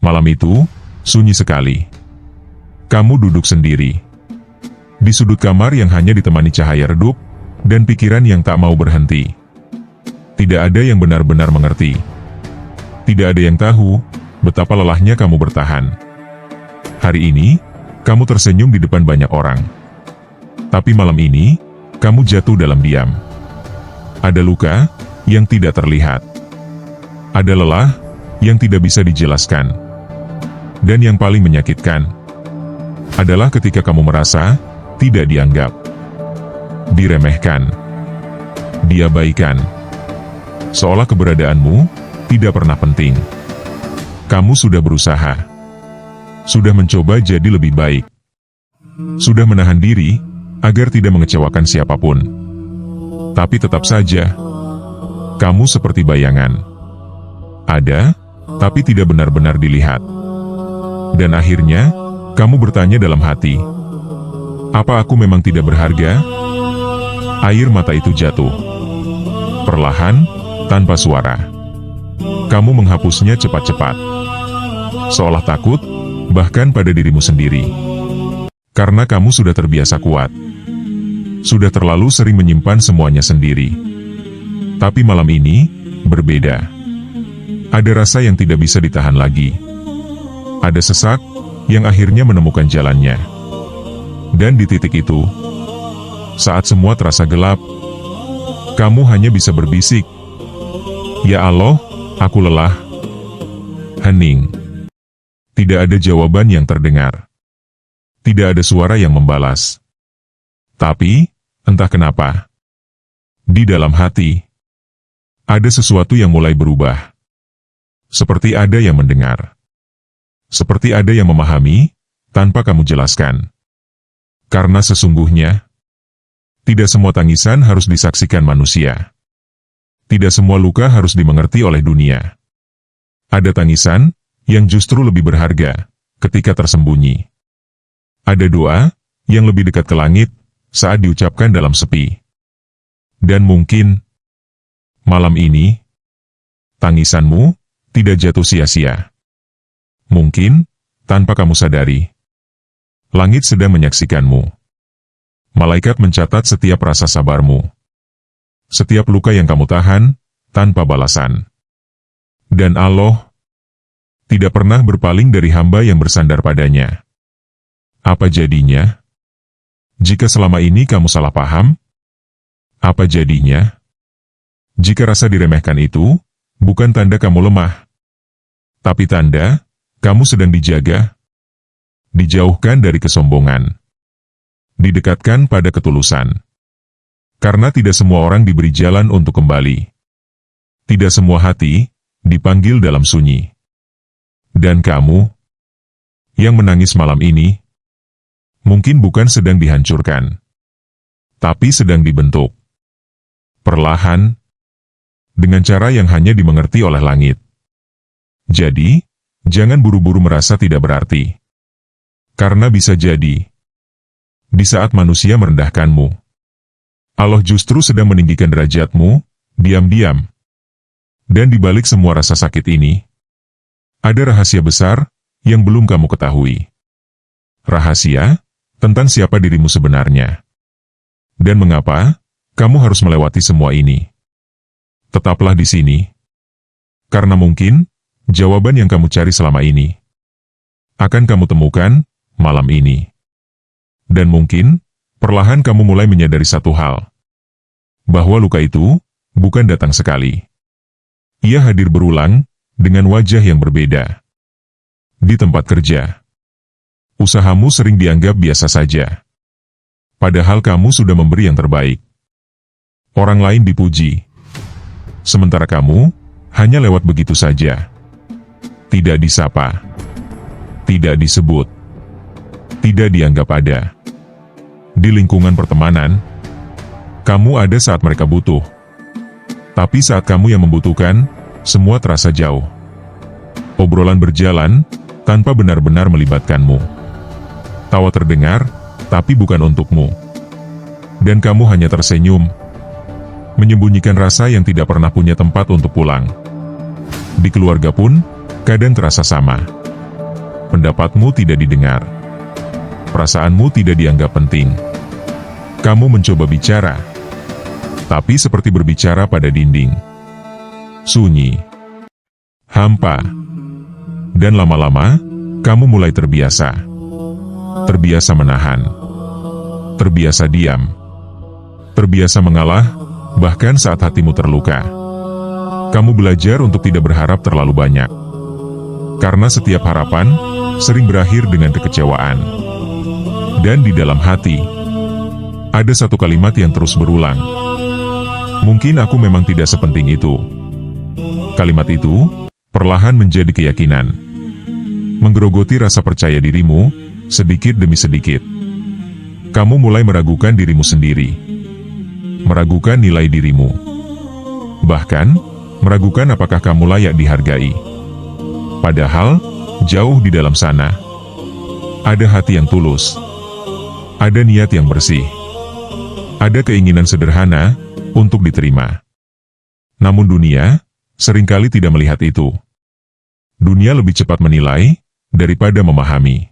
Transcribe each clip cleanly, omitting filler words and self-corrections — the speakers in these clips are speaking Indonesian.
Malam itu, sunyi sekali. Kamu duduk sendiri. Di sudut kamar yang hanya ditemani cahaya redup, dan pikiran yang tak mau berhenti. Tidak ada yang benar-benar mengerti. Tidak ada yang tahu, betapa lelahnya kamu bertahan. Hari ini, kamu tersenyum di depan banyak orang. Tapi malam ini, kamu jatuh dalam diam. Ada luka yang tidak terlihat. Ada lelah yang tidak bisa dijelaskan. Dan yang paling menyakitkan adalah ketika kamu merasa tidak dianggap, diremehkan, diabaikan. Seolah keberadaanmu tidak pernah penting. Kamu sudah berusaha. Sudah mencoba jadi lebih baik. Sudah menahan diri agar tidak mengecewakan siapapun. Tapi tetap saja, kamu seperti bayangan. Ada, tapi tidak benar-benar dilihat. Dan akhirnya, kamu bertanya dalam hati, apa aku memang tidak berharga? Air mata itu jatuh. Perlahan, tanpa suara. Kamu menghapusnya cepat-cepat. Seolah takut, bahkan pada dirimu sendiri. Karena kamu sudah terbiasa kuat. Sudah terlalu sering menyimpan semuanya sendiri. Tapi malam ini, berbeda. Ada rasa yang tidak bisa ditahan lagi. Ada sesak, yang akhirnya menemukan jalannya. Dan di titik itu, saat semua terasa gelap, kamu hanya bisa berbisik, "Ya Allah, aku lelah." Hening. Tidak ada jawaban yang terdengar. Tidak ada suara yang membalas. Tapi, entah kenapa, di dalam hati, ada sesuatu yang mulai berubah. Seperti ada yang mendengar. Seperti ada yang memahami, tanpa kamu jelaskan. Karena sesungguhnya, tidak semua tangisan harus disaksikan manusia. Tidak semua luka harus dimengerti oleh dunia. Ada tangisan yang justru lebih berharga ketika tersembunyi. Ada doa yang lebih dekat ke langit saat diucapkan dalam sepi. Dan mungkin, malam ini, tangisanmu tidak jatuh sia-sia. Mungkin, tanpa kamu sadari, langit sedang menyaksikanmu. Malaikat mencatat setiap rasa sabarmu. Setiap luka yang kamu tahan, tanpa balasan. Dan Allah tidak pernah berpaling dari hamba yang bersandar padanya. Apa jadinya? Jika selama ini kamu salah paham? Apa jadinya? Jika rasa diremehkan itu, bukan tanda kamu lemah. Tapi tanda, kamu sedang dijaga. Dijauhkan dari kesombongan. Didekatkan pada ketulusan. Karena tidak semua orang diberi jalan untuk kembali. Tidak semua hati dipanggil dalam sunyi. Dan kamu yang menangis malam ini, mungkin bukan sedang dihancurkan, tapi sedang dibentuk. Perlahan, dengan cara yang hanya dimengerti oleh langit. Jadi, jangan buru-buru merasa tidak berarti. Karena bisa jadi, di saat manusia merendahkanmu, Allah justru sedang meninggikan derajatmu, diam-diam. Dan di balik semua rasa sakit ini, ada rahasia besar yang belum kamu ketahui. Rahasia tentang siapa dirimu sebenarnya. Dan mengapa kamu harus melewati semua ini. Tetaplah di sini. Karena mungkin, jawaban yang kamu cari selama ini akan kamu temukan malam ini. Dan mungkin, perlahan kamu mulai menyadari satu hal. Bahwa luka itu bukan datang sekali. Ia hadir berulang, dengan wajah yang berbeda. Di tempat kerja, usahamu sering dianggap biasa saja. Padahal kamu sudah memberi yang terbaik. Orang lain dipuji. Sementara kamu, hanya lewat begitu saja. Tidak disapa. Tidak disebut. Tidak dianggap ada. Di lingkungan pertemanan, kamu ada saat mereka butuh. Tapi saat kamu yang membutuhkan, semua terasa jauh. Obrolan berjalan, tanpa benar-benar melibatkanmu. Tawa terdengar, tapi bukan untukmu. Dan kamu hanya tersenyum, menyembunyikan rasa yang tidak pernah punya tempat untuk pulang. Di keluarga pun, kadang terasa sama. pendapatmu tidak didengar. Perasaanmu tidak dianggap penting. Kamu mencoba bicara, tapi seperti berbicara pada dinding. Sunyi, hampa, dan lama-lama, kamu mulai terbiasa. Terbiasa menahan, terbiasa diam, terbiasa mengalah, bahkan saat hatimu terluka. Kamu belajar untuk tidak berharap terlalu banyak. Karena setiap harapan, sering berakhir dengan kekecewaan. Dan di dalam hati, ada satu kalimat yang terus berulang. Mungkin aku memang tidak sepenting itu. Kalimat itu, perlahan menjadi keyakinan. Menggerogoti rasa percaya dirimu, sedikit demi sedikit. Kamu mulai meragukan dirimu sendiri. Meragukan nilai dirimu. Bahkan, meragukan apakah kamu layak dihargai. Padahal, jauh di dalam sana, ada hati yang tulus. Ada niat yang bersih. Ada keinginan sederhana untuk diterima. Namun dunia seringkali tidak melihat itu. Dunia lebih cepat menilai daripada memahami.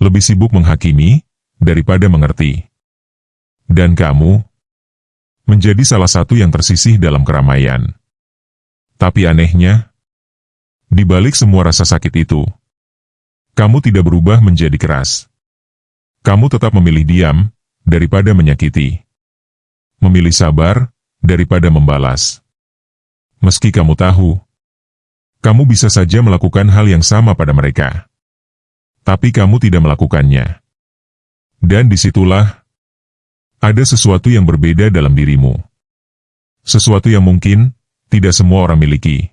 Lebih sibuk menghakimi daripada mengerti. Dan kamu menjadi salah satu yang tersisih dalam keramaian. Tapi anehnya, di balik semua rasa sakit itu, kamu tidak berubah menjadi keras. Kamu tetap memilih diam daripada menyakiti. Memilih sabar daripada membalas. Meski kamu tahu, kamu bisa saja melakukan hal yang sama pada mereka. Tapi kamu tidak melakukannya. Dan disitulah ada sesuatu yang berbeda dalam dirimu. Sesuatu yang mungkin tidak semua orang miliki.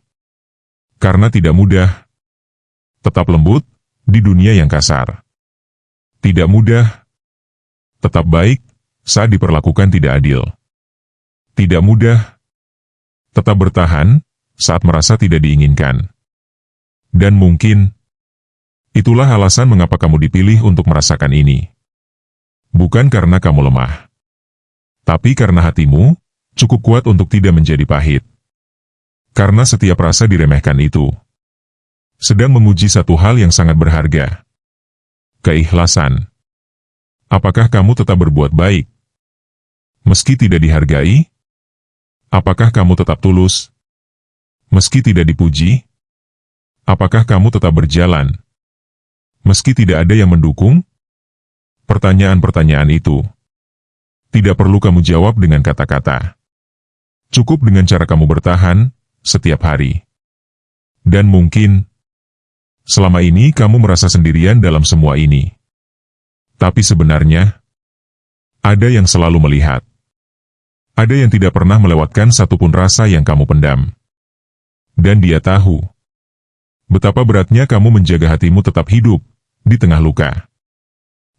Karena tidak mudah tetap lembut di dunia yang kasar. Tidak mudah tetap baik saat diperlakukan tidak adil. Tidak mudah tetap bertahan saat merasa tidak diinginkan. Dan mungkin itulah alasan mengapa kamu dipilih untuk merasakan ini. Bukan karena kamu lemah, tapi karena hatimu cukup kuat untuk tidak menjadi pahit. Karena setiap rasa diremehkan itu sedang menguji satu hal yang sangat berharga. Keikhlasan. Apakah kamu tetap berbuat baik meski tidak dihargai? Apakah kamu tetap tulus meski tidak dipuji? Apakah kamu tetap berjalan meski tidak ada yang mendukung? Pertanyaan-pertanyaan itu tidak perlu kamu jawab dengan kata-kata. Cukup dengan cara kamu bertahan setiap hari. Dan mungkin selama ini kamu merasa sendirian dalam semua ini. Tapi sebenarnya ada yang selalu melihat. Ada yang tidak pernah melewatkan satupun rasa yang kamu pendam. Dan dia tahu betapa beratnya kamu menjaga hatimu tetap hidup di tengah luka.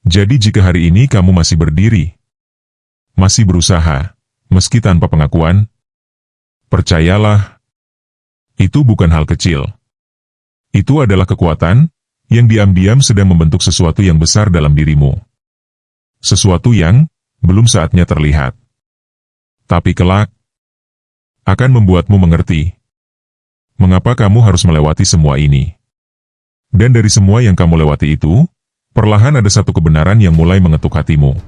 Jadi jika hari ini kamu masih berdiri, masih berusaha, meski tanpa pengakuan, percayalah, itu bukan hal kecil. Itu adalah kekuatan yang diam-diam sedang membentuk sesuatu yang besar dalam dirimu. Sesuatu yang belum saatnya terlihat. Tapi kelak akan membuatmu mengerti mengapa kamu harus melewati semua ini. Dan dari semua yang kamu lewati itu, perlahan ada satu kebenaran yang mulai mengetuk hatimu.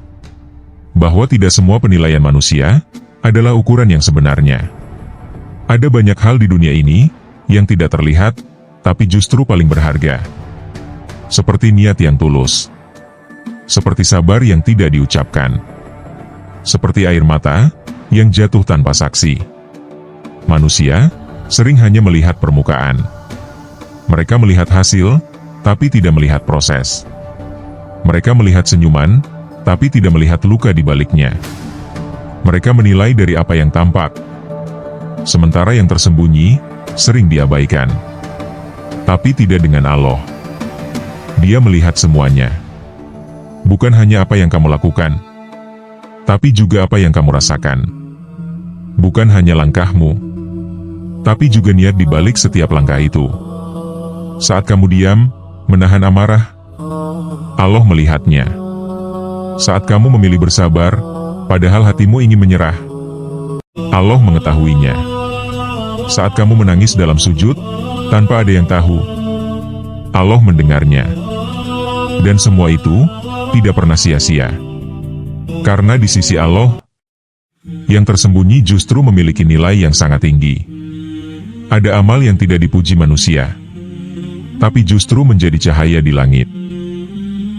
Bahwa tidak semua penilaian manusia adalah ukuran yang sebenarnya. Ada banyak hal di dunia ini yang tidak terlihat, tapi justru paling berharga. Seperti niat yang tulus. Seperti sabar yang tidak diucapkan. Seperti air mata yang jatuh tanpa saksi. Manusia sering hanya melihat permukaan. Mereka melihat hasil, tapi tidak melihat proses. Mereka melihat senyuman, tapi tidak melihat luka di baliknya. Mereka menilai dari apa yang tampak, sementara yang tersembunyi sering diabaikan. Tapi tidak dengan Allah. Dia melihat semuanya. Bukan hanya apa yang kamu lakukan, tapi juga apa yang kamu rasakan. Bukan hanya langkahmu, tapi juga niat di balik setiap langkah itu. Saat kamu diam, menahan amarah, Allah melihatnya. Saat kamu memilih bersabar, padahal hatimu ingin menyerah, Allah mengetahuinya. Saat kamu menangis dalam sujud, tanpa ada yang tahu, Allah mendengarnya. Dan semua itu tidak pernah sia-sia. Karena di sisi Allah, yang tersembunyi justru memiliki nilai yang sangat tinggi. Ada amal yang tidak dipuji manusia, tapi justru menjadi cahaya di langit.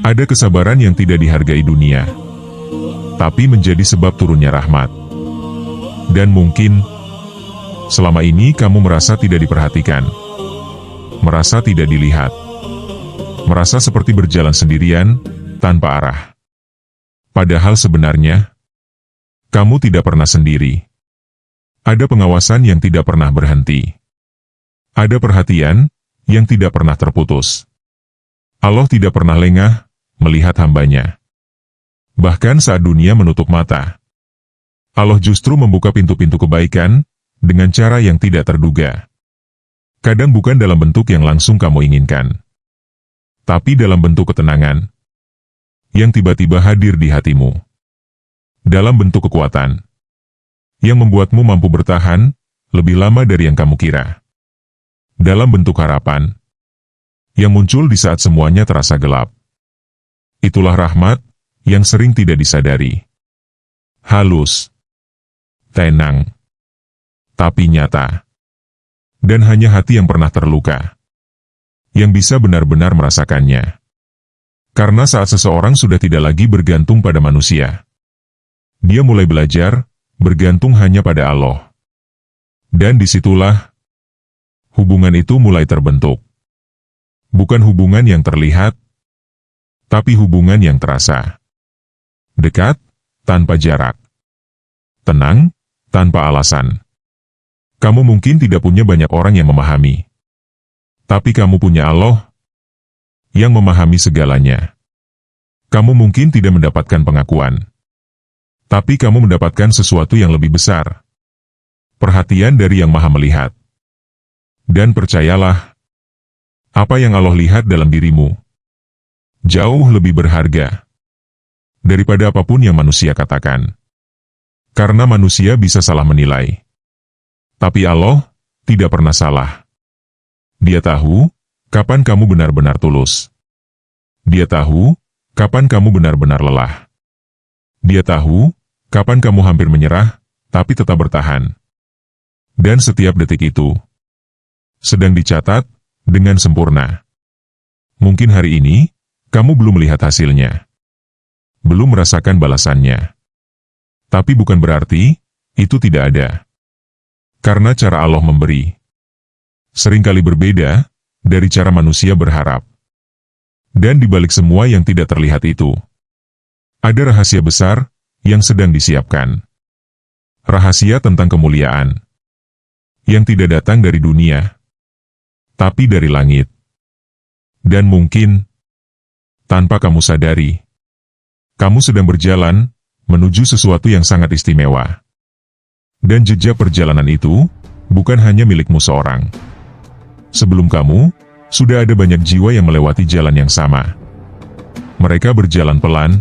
Ada kesabaran yang tidak dihargai dunia, tapi menjadi sebab turunnya rahmat. Dan mungkin, selama ini kamu merasa tidak diperhatikan, merasa tidak dilihat, merasa seperti berjalan sendirian, tanpa arah. Padahal sebenarnya, kamu tidak pernah sendiri. Ada pengawasan yang tidak pernah berhenti. Ada perhatian yang tidak pernah terputus. Allah tidak pernah lengah melihat hambanya. Bahkan saat dunia menutup mata, Allah justru membuka pintu-pintu kebaikan dengan cara yang tidak terduga. Kadang bukan dalam bentuk yang langsung kamu inginkan, tapi dalam bentuk ketenangan yang tiba-tiba hadir di hatimu. Dalam bentuk kekuatan yang membuatmu mampu bertahan lebih lama dari yang kamu kira. Dalam bentuk harapan yang muncul di saat semuanya terasa gelap. Itulah rahmat yang sering tidak disadari. Halus, tenang, tapi nyata. Dan hanya hati yang pernah terluka yang bisa benar-benar merasakannya. Karena saat seseorang sudah tidak lagi bergantung pada manusia, dia mulai belajar bergantung hanya pada Allah. Dan disitulah hubungan itu mulai terbentuk. Bukan hubungan yang terlihat, tapi hubungan yang terasa. Dekat, tanpa jarak. Tenang, tanpa alasan. Kamu mungkin tidak punya banyak orang yang memahami, tapi kamu punya Allah yang memahami segalanya. Kamu mungkin tidak mendapatkan pengakuan, tapi kamu mendapatkan sesuatu yang lebih besar. Perhatian dari Yang Maha Melihat. Dan percayalah, apa yang Allah lihat dalam dirimu jauh lebih berharga daripada apapun yang manusia katakan. Karena manusia bisa salah menilai, tapi Allah tidak pernah salah. Dia tahu kapan kamu benar-benar tulus. Dia tahu kapan kamu benar-benar lelah. Dia tahu kapan kamu hampir menyerah, tapi tetap bertahan. Dan setiap detik itu sedang dicatat dengan sempurna. Mungkin hari ini kamu belum melihat hasilnya, belum merasakan balasannya. Tapi bukan berarti itu tidak ada. Karena cara Allah memberi seringkali berbeda dari cara manusia berharap. Dan di balik semua yang tidak terlihat itu, ada rahasia besar yang sedang disiapkan. Rahasia tentang kemuliaan yang tidak datang dari dunia, tapi dari langit. Dan mungkin, tanpa kamu sadari, kamu sedang berjalan menuju sesuatu yang sangat istimewa. Dan jejak perjalanan itu bukan hanya milikmu seorang. Sebelum kamu, sudah ada banyak jiwa yang melewati jalan yang sama. Mereka berjalan pelan,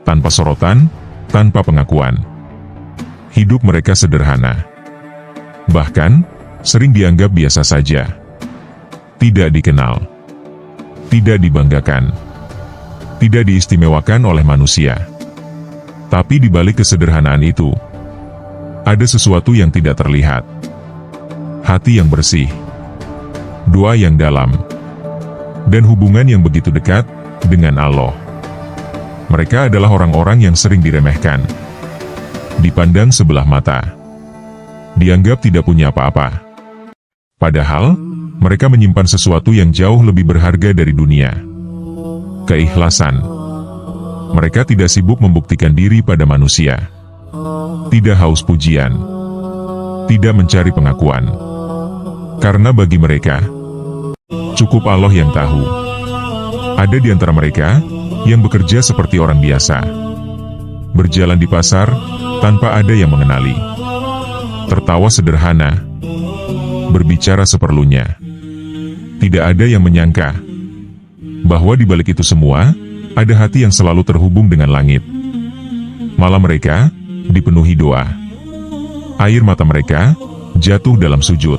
tanpa sorotan, tanpa pengakuan. Hidup mereka sederhana. Bahkan, sering dianggap biasa saja. Tidak dikenal. Tidak dibanggakan. Tidak diistimewakan oleh manusia. Tapi di balik kesederhanaan itu, ada sesuatu yang tidak terlihat. Hati yang bersih, doa yang dalam, dan hubungan yang begitu dekat dengan Allah. Mereka adalah orang-orang yang sering diremehkan, dipandang sebelah mata, dianggap tidak punya apa-apa. Padahal, mereka menyimpan sesuatu yang jauh lebih berharga dari dunia. Keikhlasan. Mereka tidak sibuk membuktikan diri pada manusia. Tidak haus pujian. Tidak mencari pengakuan. Karena bagi mereka, cukup Allah yang tahu. Ada di antara mereka yang bekerja seperti orang biasa, berjalan di pasar tanpa ada yang mengenali, tertawa sederhana, berbicara seperlunya. Tidak ada yang menyangka bahwa di balik itu semua ada hati yang selalu terhubung dengan langit. Malam mereka dipenuhi doa. Air mata mereka jatuh dalam sujud.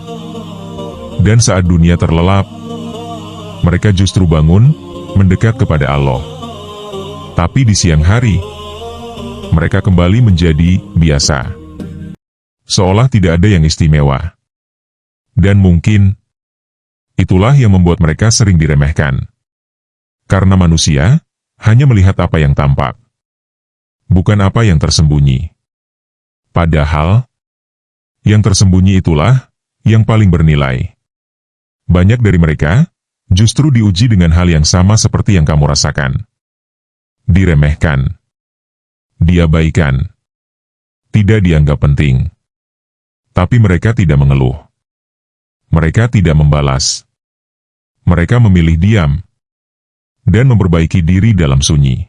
Dan saat dunia terlelap, mereka justru bangun, mendekat kepada Allah. Tapi di siang hari, mereka kembali menjadi biasa. Seolah tidak ada yang istimewa. Dan mungkin, itulah yang membuat mereka sering diremehkan. Karena manusia hanya melihat apa yang tampak, bukan apa yang tersembunyi. Padahal, yang tersembunyi itulah yang paling bernilai. Banyak dari mereka justru diuji dengan hal yang sama seperti yang kamu rasakan. Diremehkan, diabaikan, tidak dianggap penting. Tapi mereka tidak mengeluh. Mereka tidak membalas. Mereka memilih diam dan memperbaiki diri dalam sunyi.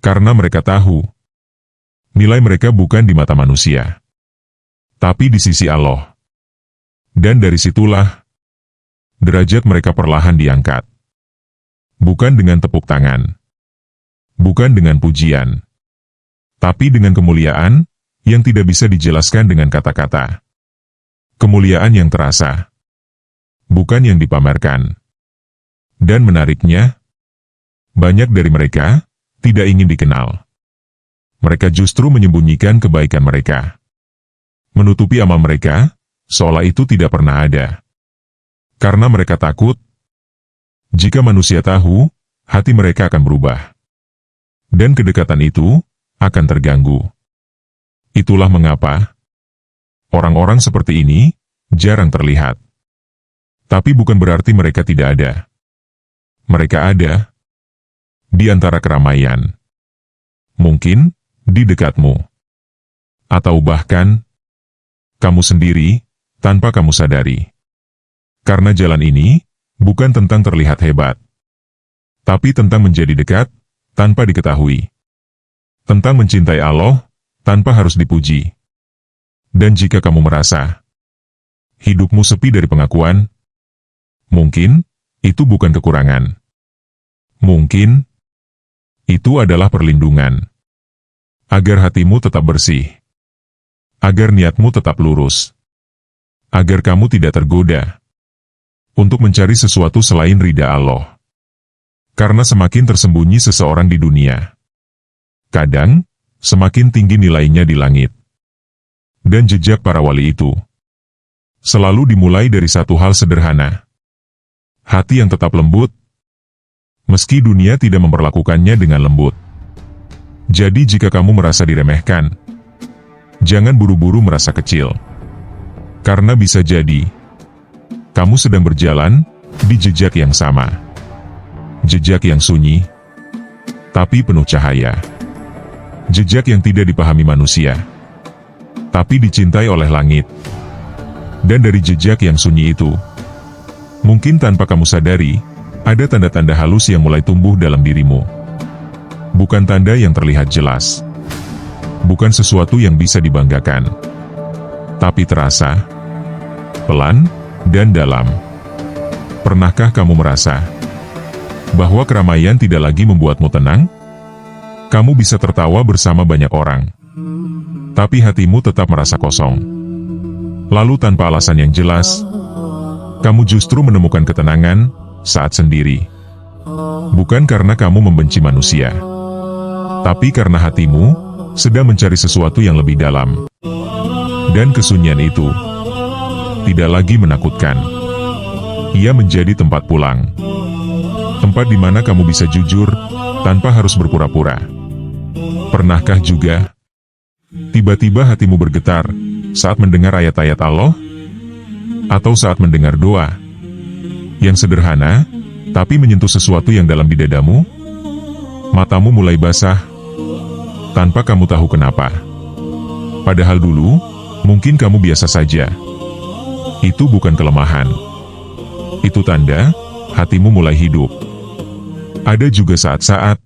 Karena mereka tahu, nilai mereka bukan di mata manusia, tapi di sisi Allah. Dan dari situlah, derajat mereka perlahan diangkat. Bukan dengan tepuk tangan, bukan dengan pujian, tapi dengan kemuliaan yang tidak bisa dijelaskan dengan kata-kata. Kemuliaan yang terasa, bukan yang dipamerkan. Dan menariknya, banyak dari mereka tidak ingin dikenal. Mereka justru menyembunyikan kebaikan mereka, menutupi amal mereka, seolah itu tidak pernah ada. Karena mereka takut, jika manusia tahu, hati mereka akan berubah. Dan kedekatan itu akan terganggu. Itulah mengapa orang-orang seperti ini jarang terlihat. Tapi bukan berarti mereka tidak ada. Mereka ada di antara keramaian. Mungkin di dekatmu. Atau bahkan kamu sendiri tanpa kamu sadari. Karena jalan ini bukan tentang terlihat hebat, tapi tentang menjadi dekat tanpa diketahui. Tentang mencintai Allah tanpa harus dipuji. Dan jika kamu merasa hidupmu sepi dari pengakuan, mungkin itu bukan kekurangan. Mungkin itu adalah perlindungan. Agar hatimu tetap bersih. Agar niatmu tetap lurus. Agar kamu tidak tergoda untuk mencari sesuatu selain ridha Allah. Karena semakin tersembunyi seseorang di dunia, kadang semakin tinggi nilainya di langit. Dan jejak para wali itu selalu dimulai dari satu hal sederhana. Hati yang tetap lembut, meski dunia tidak memperlakukannya dengan lembut. Jadi jika kamu merasa diremehkan, jangan buru-buru merasa kecil. Karena bisa jadi kamu sedang berjalan di jejak yang sama. Jejak yang sunyi, tapi penuh cahaya. Jejak yang tidak dipahami manusia, tapi dicintai oleh langit. Dan dari jejak yang sunyi itu, mungkin tanpa kamu sadari, ada tanda-tanda halus yang mulai tumbuh dalam dirimu. Bukan tanda yang terlihat jelas. Bukan sesuatu yang bisa dibanggakan. Tapi terasa, pelan, dan dalam. Pernahkah kamu merasa bahwa keramaian tidak lagi membuatmu tenang? Kamu bisa tertawa bersama banyak orang, tapi hatimu tetap merasa kosong. Lalu tanpa alasan yang jelas, kamu justru menemukan ketenangan saat sendiri. Bukan karena kamu membenci manusia, tapi karena hatimu sedang mencari sesuatu yang lebih dalam. Dan kesunyian itu tidak lagi menakutkan. Ia menjadi tempat pulang. Tempat di mana kamu bisa jujur, tanpa harus berpura-pura. Pernahkah juga tiba-tiba hatimu bergetar saat mendengar ayat-ayat Allah? Atau saat mendengar doa yang sederhana, tapi menyentuh sesuatu yang dalam di dadamu? Matamu mulai basah, tanpa kamu tahu kenapa. Padahal dulu, mungkin kamu biasa saja. Itu bukan kelemahan. Itu tanda hatimu mulai hidup. Ada juga saat-saat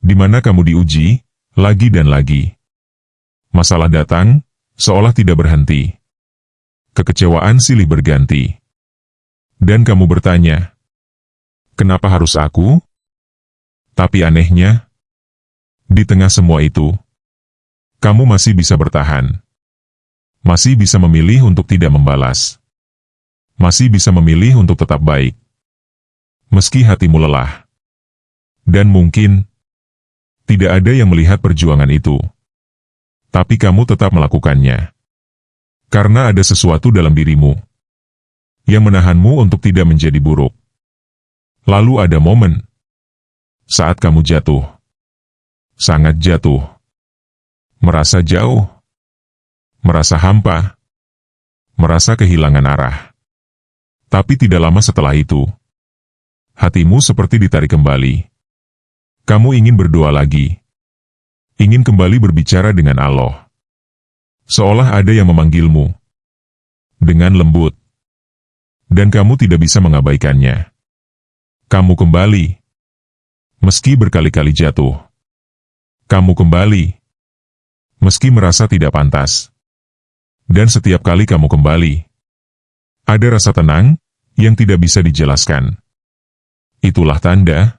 di mana kamu diuji lagi dan lagi. Masalah datang seolah tidak berhenti. Kekecewaan silih berganti. Dan kamu bertanya, kenapa harus aku? Tapi anehnya, di tengah semua itu, kamu masih bisa bertahan. Masih bisa memilih untuk tidak membalas. Masih bisa memilih untuk tetap baik. meski hatimu lelah. Dan mungkin, tidak ada yang melihat perjuangan itu. Tapi kamu tetap melakukannya. Karena ada sesuatu dalam dirimu yang menahanmu untuk tidak menjadi buruk. Lalu ada momen saat kamu jatuh. Sangat jatuh. Merasa jauh. Merasa hampa. Merasa kehilangan arah. Tapi tidak lama setelah itu, hatimu seperti ditarik kembali. Kamu ingin berdoa lagi. Ingin kembali berbicara dengan Allah. Seolah ada yang memanggilmu. Dengan lembut. Dan kamu tidak bisa mengabaikannya. Kamu kembali. Meski berkali-kali jatuh. Kamu kembali. Meski merasa tidak pantas. Dan setiap kali kamu kembali, ada rasa tenang yang tidak bisa dijelaskan. Itulah tanda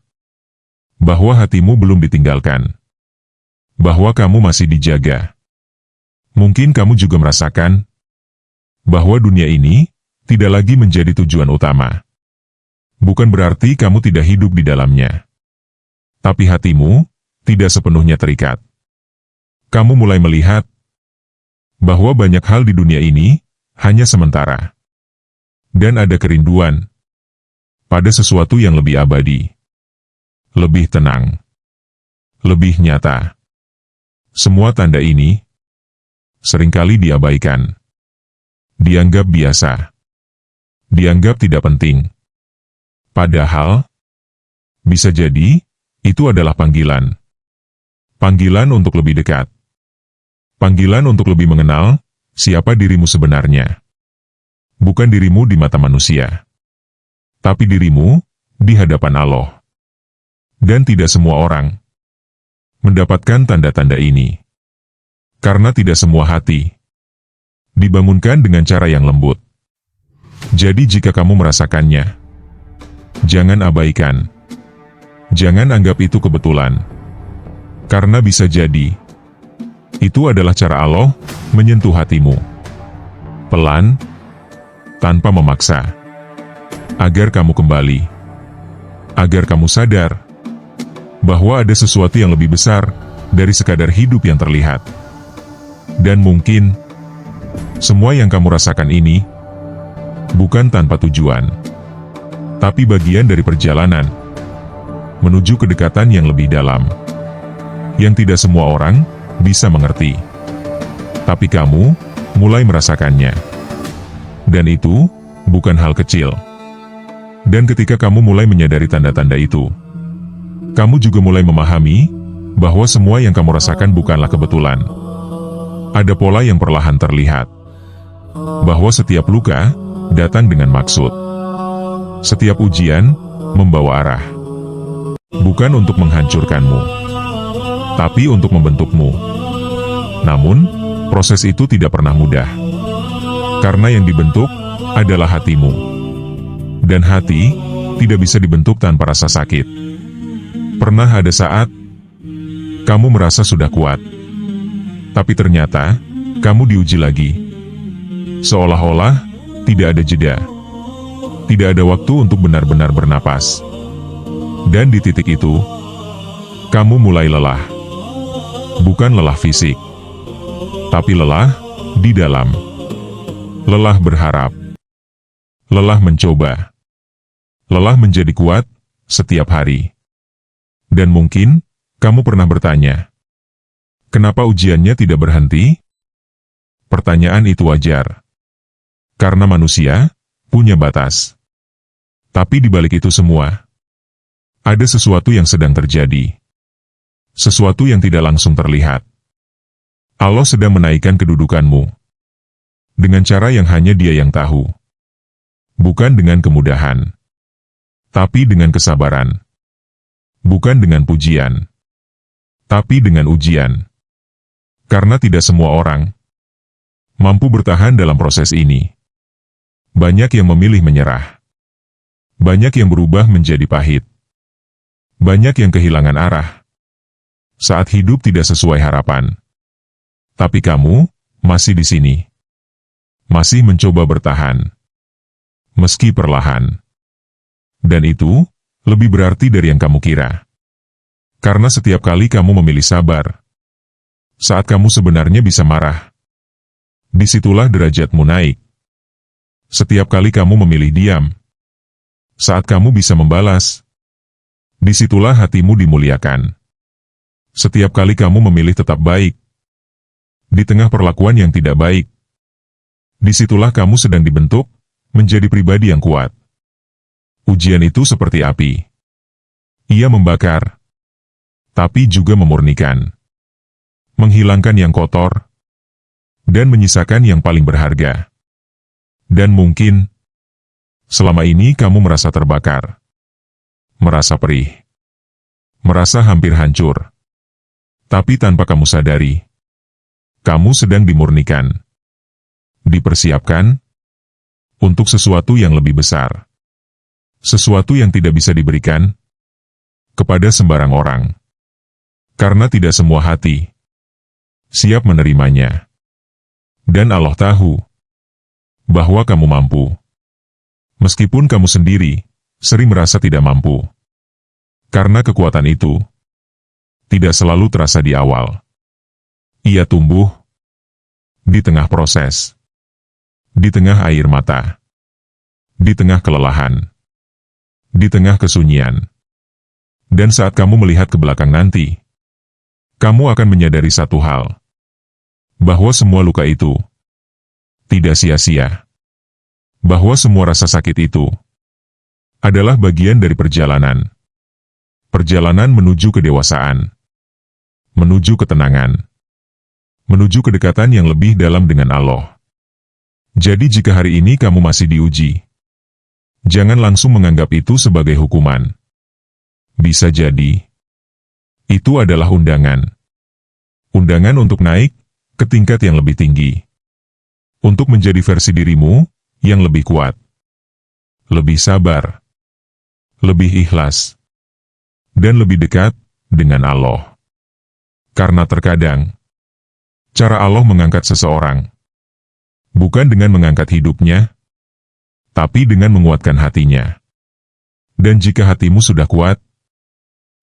bahwa hatimu belum ditinggalkan. Bahwa kamu masih dijaga. Mungkin kamu juga merasakan bahwa dunia ini tidak lagi menjadi tujuan utama. Bukan berarti kamu tidak hidup di dalamnya. Tapi hatimu tidak sepenuhnya terikat. Kamu mulai melihat bahwa banyak hal di dunia ini hanya sementara. Dan ada kerinduan pada sesuatu yang lebih abadi. Lebih tenang. Lebih nyata. Semua tanda ini seringkali diabaikan. Dianggap biasa. Dianggap tidak penting. Padahal, bisa jadi, itu adalah panggilan. Panggilan untuk lebih dekat. Panggilan untuk lebih mengenal siapa dirimu sebenarnya. Bukan dirimu di mata manusia, tapi dirimu di hadapan Allah. Dan tidak semua orang mendapatkan tanda-tanda ini. Karena tidak semua hati dibangunkan dengan cara yang lembut. Jadi jika kamu merasakannya, jangan abaikan. Jangan anggap itu kebetulan. Karena bisa jadi itu adalah cara Allah menyentuh hatimu. Pelan, tanpa memaksa. Agar kamu kembali. Agar kamu sadar bahwa ada sesuatu yang lebih besar dari sekadar hidup yang terlihat. Dan mungkin, semua yang kamu rasakan ini bukan tanpa tujuan, tapi bagian dari perjalanan menuju kedekatan yang lebih dalam, yang tidak semua orang bisa mengerti. Tapi kamu mulai merasakannya. Dan itu bukan hal kecil. Dan ketika kamu mulai menyadari tanda-tanda itu, kamu juga mulai memahami bahwa semua yang kamu rasakan bukanlah kebetulan. Ada pola yang perlahan terlihat. Bahwa setiap luka datang dengan maksud. Setiap ujian membawa arah. Bukan untuk menghancurkanmu, tapi untuk membentukmu. Namun, proses itu tidak pernah mudah. Karena yang dibentuk adalah hatimu. Dan hati tidak bisa dibentuk tanpa rasa sakit. Pernah ada saat kamu merasa sudah kuat. Tapi ternyata, kamu diuji lagi. Seolah-olah tidak ada jeda. Tidak ada waktu untuk benar-benar bernapas. Dan di titik itu, kamu mulai lelah. Bukan lelah fisik, tapi lelah di dalam. Lelah berharap. Lelah mencoba. Lelah menjadi kuat setiap hari. Dan mungkin, kamu pernah bertanya, kenapa ujiannya tidak berhenti? Pertanyaan itu wajar. Karena manusia punya batas. Tapi di balik itu semua, ada sesuatu yang sedang terjadi. Sesuatu yang tidak langsung terlihat. Allah sedang menaikkan kedudukanmu. Dengan cara yang hanya Dia yang tahu. Bukan dengan kemudahan. Tapi dengan kesabaran. Bukan dengan pujian. Tapi dengan ujian. Karena tidak semua orang mampu bertahan dalam proses ini. Banyak yang memilih menyerah. Banyak yang berubah menjadi pahit. Banyak yang kehilangan arah. Saat hidup tidak sesuai harapan. Tapi kamu masih di sini. Masih mencoba bertahan. Meski perlahan. Dan itu lebih berarti dari yang kamu kira. Karena setiap kali kamu memilih sabar, saat kamu sebenarnya bisa marah, disitulah derajatmu naik. Setiap kali kamu memilih diam, saat kamu bisa membalas, disitulah hatimu dimuliakan. Setiap kali kamu memilih tetap baik, di tengah perlakuan yang tidak baik, disitulah kamu sedang dibentuk menjadi pribadi yang kuat. Ujian itu seperti api. Ia membakar, tapi juga memurnikan. Menghilangkan yang kotor, dan menyisakan yang paling berharga. Dan mungkin, selama ini kamu merasa terbakar, merasa perih, merasa hampir hancur. Tapi tanpa kamu sadari, kamu sedang dimurnikan, dipersiapkan, untuk sesuatu yang lebih besar. Sesuatu yang tidak bisa diberikan kepada sembarang orang. Karena tidak semua hati siap menerimanya. Dan Allah tahu bahwa kamu mampu. Meskipun kamu sendiri sering merasa tidak mampu. Karena kekuatan itu tidak selalu terasa di awal. Ia tumbuh di tengah proses, di tengah air mata, di tengah kelelahan, di tengah kesunyian. Dan saat kamu melihat ke belakang nanti, kamu akan menyadari satu hal, bahwa semua luka itu tidak sia-sia, bahwa semua rasa sakit itu adalah bagian dari perjalanan menuju kedewasaan, menuju ketenangan, menuju kedekatan yang lebih dalam dengan Allah. Jadi jika hari ini kamu masih diuji, jangan langsung menganggap itu sebagai hukuman. Bisa jadi, itu adalah undangan. Undangan untuk naik ke tingkat yang lebih tinggi. Untuk menjadi versi dirimu yang lebih kuat. Lebih sabar. Lebih ikhlas. Dan lebih dekat dengan Allah. Karena terkadang, cara Allah mengangkat seseorang bukan dengan mengangkat hidupnya, tapi dengan menguatkan hatinya. Dan jika hatimu sudah kuat,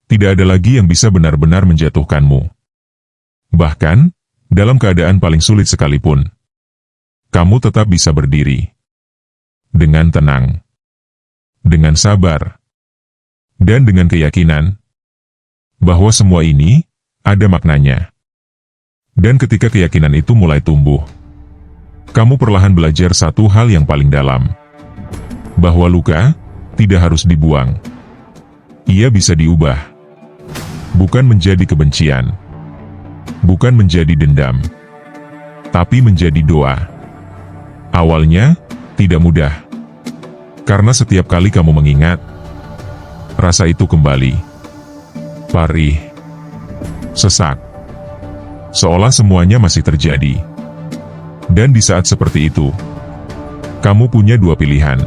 tidak ada lagi yang bisa benar-benar menjatuhkanmu. Bahkan, dalam keadaan paling sulit sekalipun, kamu tetap bisa berdiri. Dengan tenang, dengan sabar, dan dengan keyakinan bahwa semua ini ada maknanya. Dan ketika keyakinan itu mulai tumbuh, kamu perlahan belajar satu hal yang paling dalam. Bahwa luka tidak harus dibuang. Ia bisa diubah. Bukan menjadi kebencian. Bukan menjadi dendam. Tapi menjadi doa. Awalnya, tidak mudah. Karena setiap kali kamu mengingat, rasa itu kembali. Parih. Sesak. Seolah semuanya masih terjadi. Dan di saat seperti itu, kamu punya dua pilihan.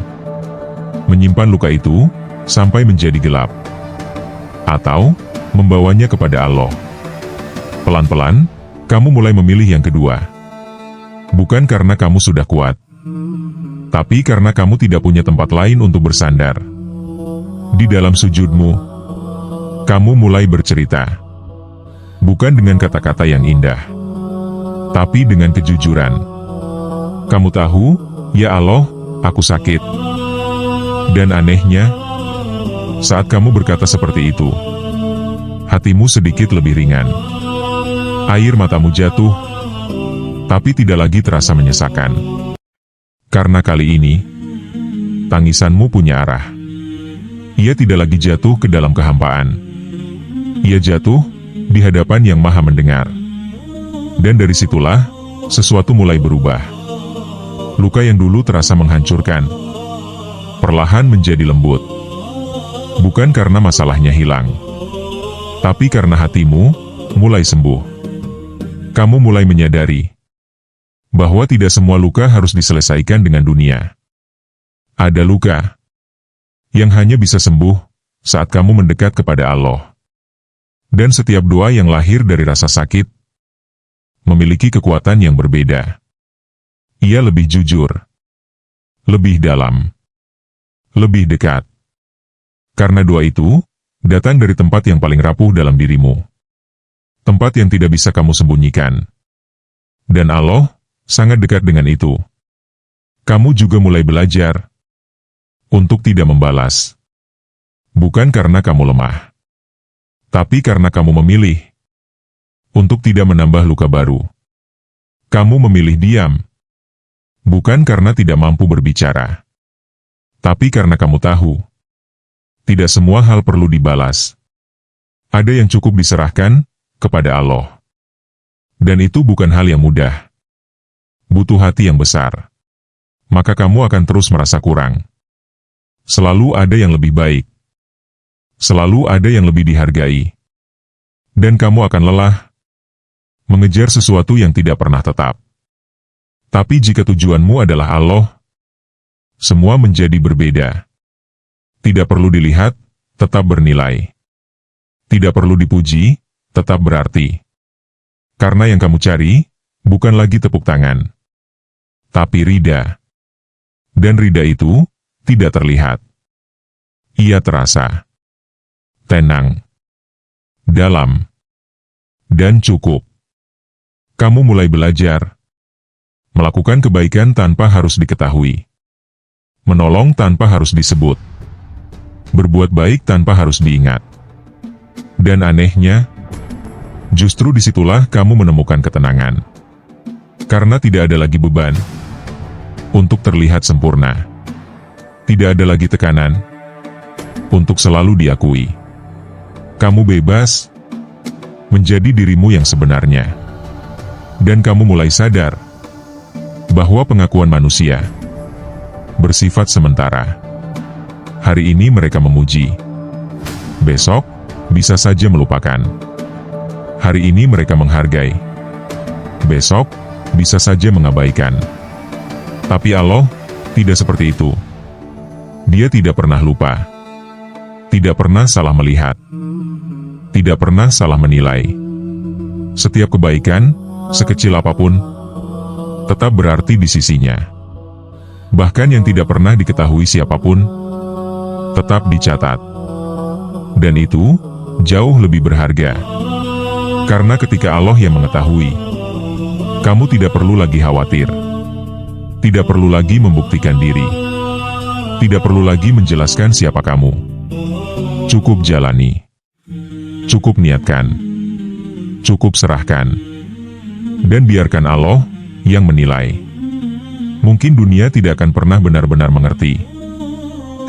Menyimpan luka itu sampai menjadi gelap. Atau membawanya kepada Allah. Pelan-pelan, kamu mulai memilih yang kedua. Bukan karena kamu sudah kuat. Tapi karena kamu tidak punya tempat lain untuk bersandar. Di dalam sujudmu, kamu mulai bercerita. Bukan dengan kata-kata yang indah, tapi dengan kejujuran. Kamu tahu, ya Allah, aku sakit. Dan anehnya, saat kamu berkata seperti itu, hatimu sedikit lebih ringan. Air matamu jatuh, tapi tidak lagi terasa menyesakan. Karena kali ini, tangisanmu punya arah. Ia tidak lagi jatuh ke dalam kehampaan. Ia jatuh di hadapan Yang Maha Mendengar. Dan dari situlah, sesuatu mulai berubah. Luka yang dulu terasa menghancurkan, perlahan menjadi lembut. Bukan karena masalahnya hilang, tapi karena hatimu mulai sembuh. Kamu mulai menyadari bahwa tidak semua luka harus diselesaikan dengan dunia. Ada luka yang hanya bisa sembuh saat kamu mendekat kepada Allah. Dan setiap doa yang lahir dari rasa sakit memiliki kekuatan yang berbeda. Ia lebih jujur, lebih dalam, lebih dekat. Karena doa itu datang dari tempat yang paling rapuh dalam dirimu. Tempat yang tidak bisa kamu sembunyikan. Dan Allah sangat dekat dengan itu. Kamu juga mulai belajar untuk tidak membalas. Bukan karena kamu lemah, tapi karena kamu memilih untuk tidak menambah luka baru. Kamu memilih diam, bukan karena tidak mampu berbicara, tapi karena kamu tahu tidak semua hal perlu dibalas. Ada yang cukup diserahkan kepada Allah. Dan itu bukan hal yang mudah. Butuh hati yang besar. Maka kamu akan terus merasa kurang. Selalu ada yang lebih baik. Selalu ada yang lebih dihargai. Dan kamu akan lelah mengejar sesuatu yang tidak pernah tetap. Tapi jika tujuanmu adalah Allah, semua menjadi berbeda. Tidak perlu dilihat, tetap bernilai. Tidak perlu dipuji, tetap berarti. Karena yang kamu cari, bukan lagi tepuk tangan, tapi ridha. Dan ridha itu tidak terlihat. Ia terasa. Tenang. Dalam. Dan cukup. Kamu mulai belajar. Melakukan kebaikan tanpa harus diketahui. Menolong tanpa harus disebut. Berbuat baik tanpa harus diingat. Dan anehnya, justru disitulah kamu menemukan ketenangan. Karena tidak ada lagi beban untuk terlihat sempurna. Tidak ada lagi tekanan untuk selalu diakui. Kamu bebas menjadi dirimu yang sebenarnya. Dan kamu mulai sadar bahwa pengakuan manusia bersifat sementara. Hari ini mereka memuji. Besok, bisa saja melupakan. Hari ini mereka menghargai. Besok, bisa saja mengabaikan. Tapi Allah tidak seperti itu. Dia tidak pernah lupa. Tidak pernah salah melihat. Tidak pernah salah menilai. Setiap kebaikan, sekecil apapun, tetap berarti di sisinya. Bahkan yang tidak pernah diketahui siapapun, tetap dicatat. Dan itu jauh lebih berharga. Karena ketika Allah yang mengetahui, kamu tidak perlu lagi khawatir. Tidak perlu lagi membuktikan diri. Tidak perlu lagi menjelaskan siapa kamu. Cukup jalani. Cukup niatkan. Cukup serahkan. Dan biarkan Allah yang menilai. Mungkin dunia tidak akan pernah benar-benar mengerti.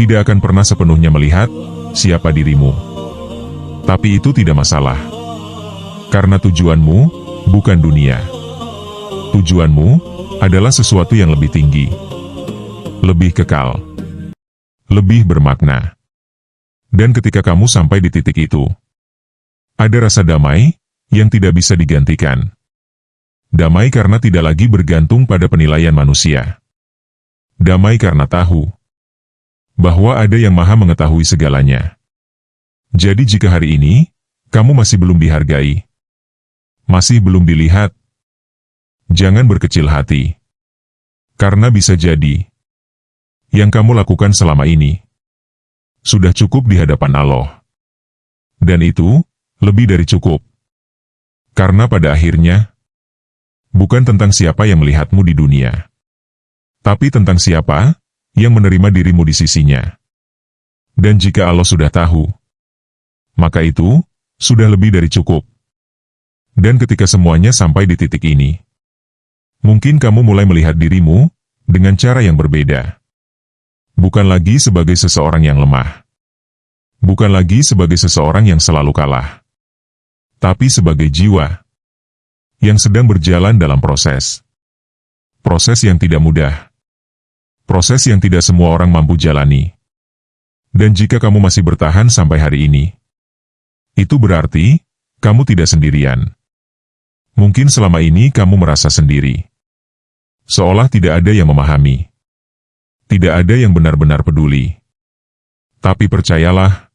Tidak akan pernah sepenuhnya melihat siapa dirimu. Tapi itu tidak masalah. Karena tujuanmu bukan dunia. Tujuanmu adalah sesuatu yang lebih tinggi. Lebih kekal. Lebih bermakna. Dan ketika kamu sampai di titik itu, ada rasa damai yang tidak bisa digantikan. Damai karena tidak lagi bergantung pada penilaian manusia. Damai karena tahu bahwa ada yang maha mengetahui segalanya. Jadi jika hari ini, kamu masih belum dihargai, masih belum dilihat, jangan berkecil hati. Karena bisa jadi, yang kamu lakukan selama ini, sudah cukup di hadapan Allah. Dan itu, lebih dari cukup. Karena pada akhirnya, bukan tentang siapa yang melihatmu di dunia, tapi tentang siapa yang menerima dirimu di sisinya. Dan jika Allah sudah tahu, maka itu sudah lebih dari cukup. Dan ketika semuanya sampai di titik ini, mungkin kamu mulai melihat dirimu dengan cara yang berbeda. Bukan lagi sebagai seseorang yang lemah. Bukan lagi sebagai seseorang yang selalu kalah. Tapi sebagai jiwa yang sedang berjalan dalam proses. Proses yang tidak mudah. Proses yang tidak semua orang mampu jalani. Dan jika kamu masih bertahan sampai hari ini, itu berarti kamu tidak sendirian. Mungkin selama ini kamu merasa sendiri. Seolah tidak ada yang memahami. Tidak ada yang benar-benar peduli. Tapi percayalah,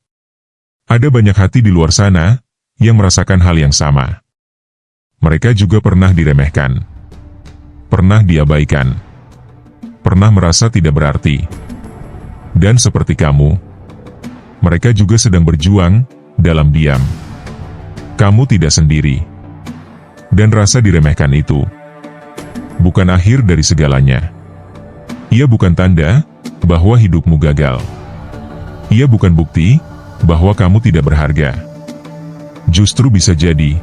ada banyak hati di luar sana yang merasakan hal yang sama. Mereka juga pernah diremehkan. Pernah diabaikan. Pernah merasa tidak berarti. Dan seperti kamu, mereka juga sedang berjuang dalam diam. Kamu tidak sendiri. Dan rasa diremehkan itu bukan akhir dari segalanya. Ia bukan tanda bahwa hidupmu gagal. Ia bukan bukti bahwa kamu tidak berharga. Justru bisa jadi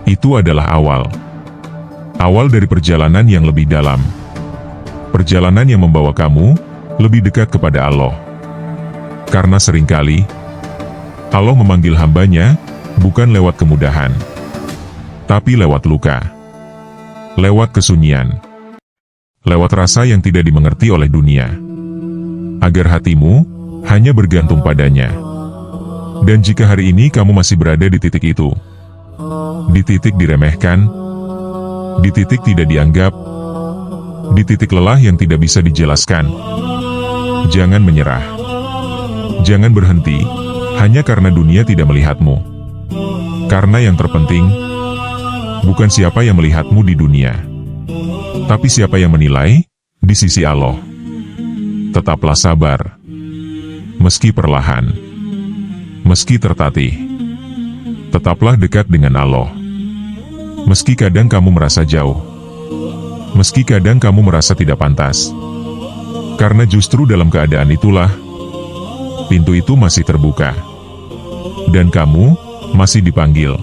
itu adalah awal. Awal dari perjalanan yang lebih dalam. Perjalanan yang membawa kamu lebih dekat kepada Allah. Karena seringkali Allah memanggil hambanya bukan lewat kemudahan, tapi lewat luka, lewat kesunyian, lewat rasa yang tidak dimengerti oleh dunia, agar hatimu hanya bergantung padanya. Dan jika hari ini kamu masih berada di titik itu, di titik diremehkan, di titik tidak dianggap, di titik lelah yang tidak bisa dijelaskan, jangan menyerah. Jangan berhenti hanya karena dunia tidak melihatmu. Karena yang terpenting bukan siapa yang melihatmu di dunia, tapi siapa yang menilai di sisi Allah. Tetaplah sabar, meski perlahan, meski tertatih. Tetaplah dekat dengan Allah, meski kadang kamu merasa jauh, meski kadang kamu merasa tidak pantas. Karena justru dalam keadaan itulah pintu itu masih terbuka, dan kamu masih dipanggil.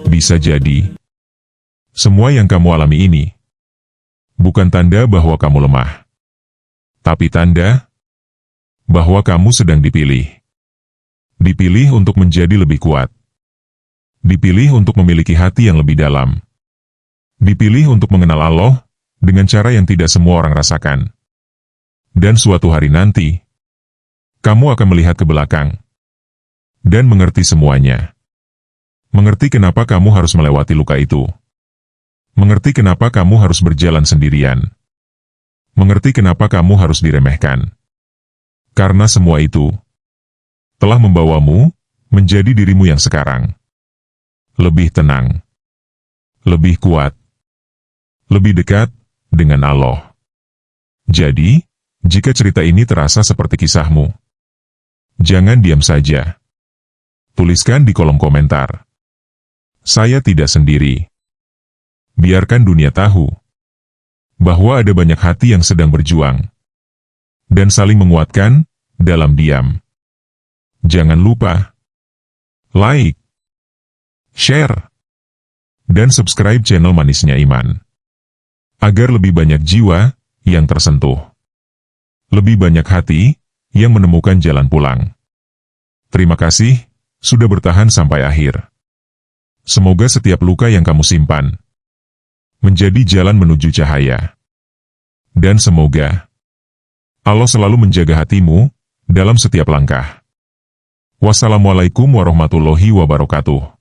Bisa jadi semua yang kamu alami ini bukan tanda bahwa kamu lemah, tapi tanda bahwa kamu sedang dipilih. Dipilih untuk menjadi lebih kuat. Dipilih untuk memiliki hati yang lebih dalam. Dipilih untuk mengenal Allah dengan cara yang tidak semua orang rasakan. Dan suatu hari nanti, kamu akan melihat ke belakang dan mengerti semuanya. Mengerti kenapa kamu harus melewati luka itu. Mengerti kenapa kamu harus berjalan sendirian. Mengerti kenapa kamu harus diremehkan. Karena semua itu telah membawamu menjadi dirimu yang sekarang. Lebih tenang, lebih kuat, lebih dekat dengan Allah. Jadi, jika cerita ini terasa seperti kisahmu, jangan diam saja. Tuliskan di kolom komentar. Saya tidak sendiri. Biarkan dunia tahu bahwa ada banyak hati yang sedang berjuang dan saling menguatkan dalam diam. Jangan lupa like, share, dan subscribe channel Manisnya Iman agar lebih banyak jiwa yang tersentuh. Lebih banyak hati yang menemukan jalan pulang. Terima kasih sudah bertahan sampai akhir. Semoga setiap luka yang kamu simpan menjadi jalan menuju cahaya. Dan semoga Allah selalu menjaga hatimu dalam setiap langkah. Wassalamualaikum warahmatullahi wabarakatuh.